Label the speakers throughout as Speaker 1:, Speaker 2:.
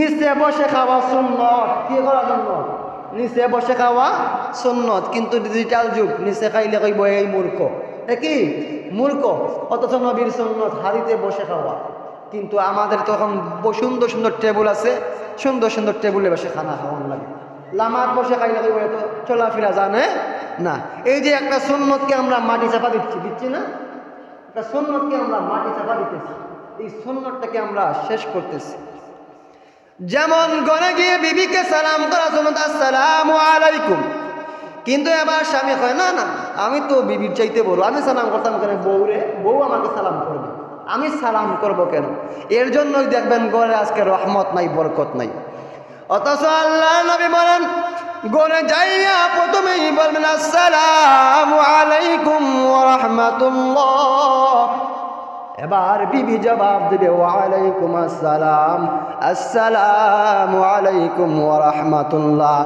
Speaker 1: নিচে বসে খাওয়া সুন্নত। কি করা সুন্নত? নিচে বসে খাওয়া সুন্নত। কিন্তু ডিজিটাল যুগ, নিচে খাইলে কইব এই মূর্খ। কি মূর্খ? অথচ নবীর সুন্নত হাড়িতে বসে খাওয়া। কিন্তু আমাদের তখন সুন্দর সুন্দর টেবুল আছে, সুন্দর সুন্দর টেবুলে বসে খানা খাওয়ান লাগে। লামাত বসে খাইলে কইব এত চলাফেরা জানে না। এই যে একটা সুন্নতকে আমরা মাটি চাপা দিচ্ছি না? একটা সুন্নতকে আমরা মাটি চাপা দিতেছি, এই সুন্নতটাকে আমরা শেষ করতেছি। যেমন ঘরে গিয়ে বিবিকে সালাম করা সুন্নত, আসসালামু আলাইকুম। কিন্তু এবার স্বামী কয় না না, আমি তো বিবির চাইতে বড়, আমি সালাম করতাম কেন? বউ আমাকে সালাম করবে, আমি সালাম করব কেন? এর জন্যই দেখবেন ঘরে আজকে রহমত নাই, বরকত নাই। অথচ আল্লাহ নবী বলেন, ঘরে যাইয়া প্রথমেই বলবেন আসসালামু আলাইকুম ওয়া রাহমাতুল্লাহ। এবার বিবি জবাব দেবে ওয়ালাইকুম আসসালাম, আসসালামু আলাইকুম ওয়া রাহমাতুল্লাহ।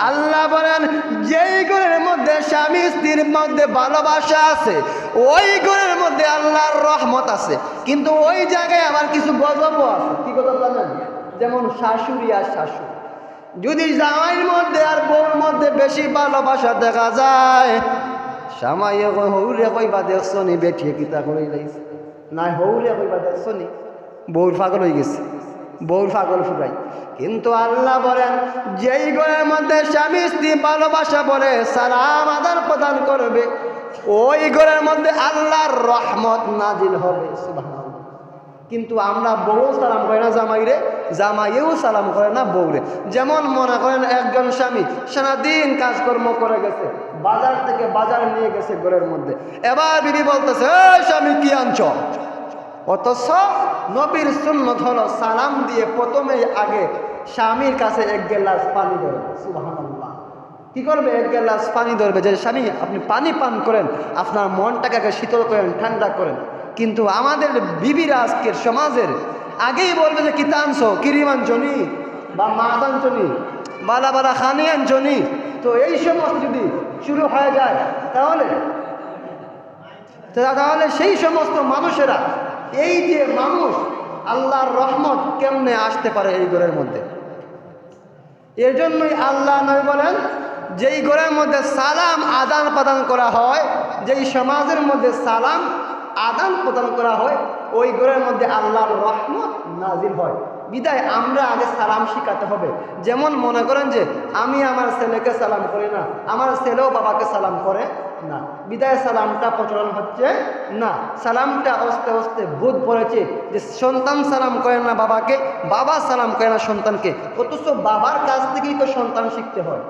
Speaker 1: আল্লাহ বলেন, যেই ঘরের মধ্যে স্বামী স্ত্রীর মধ্যে ভালোবাসা আছে, ওই ঘরের মধ্যে আল্লাহর রহমত আছে। কিন্তু ওই জায়গায় আবার কিছু গজবও আছে। কি গজব জানেন? যেমন শাশুড়ি আর শাশুড়ি, যদি জামাইয়ের মধ্যে আর বউর মধ্যে বেশি ভালোবাসা দেখা যায়, জামাইয়ে হৌরে কইবা দেখছো নি বেঠিয়ে কিতা করে লাইছে, না হৌরে কইবা দেখছো নি বউর পাগল হয়ে গেছে, বউর পাগল ফুরাই। কিন্তু আল্লাহ বলেন, যেই ঘরের মধ্যে স্বামী স্ত্রী ভালোবাসা বলে সালাম আদান প্রদান করবে, ওই ঘরের মধ্যে আল্লাহর রহমত নাজিল হবে। সুবহানাল্লাহ। কিন্তু আমরা বউ সালাম করে না জামাইরে, জামাইয়েও সালাম করে না বউরে। যেমন মনে করেন একজন স্বামী সারাদিন কাজকর্ম করে গেছে, বাজার থেকে বাজার নিয়ে গেছে ঘরের মধ্যে, এবার বিবি বলতেছে এই স্বামী কি আনছ? অথচ নবীর সুন্নত হলো সালাম দিয়ে প্রথমেই আগে স্বামীর কাছে এক গ্লাস পানি ধরবে। সুবহানাল্লাহ। কি করবে? এক গ্লাস পানি ধরবে, যে স্বামী আপনি পানি পান করেন, আপনার মনটাকে আগে শীতল করেন, ঠান্ডা করেন। কিন্তু আমাদের বিবিরা আজকের সমাজের আগেই বলবে যে কিতা আনছো, কিরিম আনছনি বা মাছ আনছনি, বালা বালা খানি আনছনি। তো এই সমস্ত যদি শুরু হয়ে যায় তাহলে সেই সমস্ত মানুষেরা, এই যে মানুষ, আল্লাহর রহমত কেমনে আসতে পারে এই ঘরের মধ্যে? এর জন্যই আল্লাহ নবী বলেন, যেই ঘরের মধ্যে সালাম আদান প্রদান করা হয়, যেই সমাজের মধ্যে সালাম আদান প্রদান করা হয়, ওই ঘরের মধ্যে আল্লাহর রহমত নাজিল হয়। বিদায় আমরা আগে সালাম শিখাতে হবে। যেমন মনে করেন যে আমি আমার ছেলেকে সালাম করি না, আমার ছেলেও বাবাকে সালাম করে না, বিদায় সালামটা প্রচলন হচ্ছে না। সালামটা আস্তে আস্তে ভূত পড়েছে যে সন্তান সালাম করে না বাবাকে, বাবা সালাম করে না সন্তানকে। অথচ বাবার কাছ থেকেই তো সন্তান শিখতে হয়।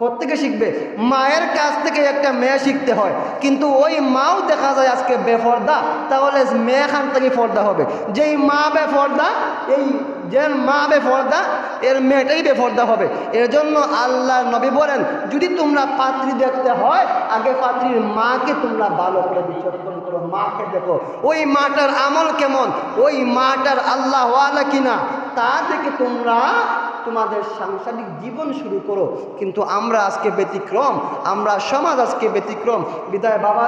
Speaker 1: কোত্থেকে শিখবে? মায়ের কাছ থেকে একটা মেয়ে শিখতে হয়। কিন্তু ওই মাও দেখা যায় আজকে বেফর্দা, তাহলে মেয়ে খান থেকে পর্দা হবে। যেই মা বেফর্দা, এই যে মা বেফর্দা, এর মেয়েটাই বেফর্দা হবে। এর জন্য আল্লাহ নবী বলেন, যদি তোমরা পাত্রী দেখতে হয়, আগে পাত্রীর মাকে তোমরা ভালো করে বিচক্ষণ করো, মাকে দেখো ওই মাটার আমল কেমন, ওই মাটার আল্লাহওয়ালা কিনা, তা থেকে তোমরা তোমাদের সাংসারিক জীবন শুরু করো। কিন্তু আমরা আজকে ব্যতিক্রম, আমরা সমাজ আজকে ব্যতিক্রম। বিদায় বাবা।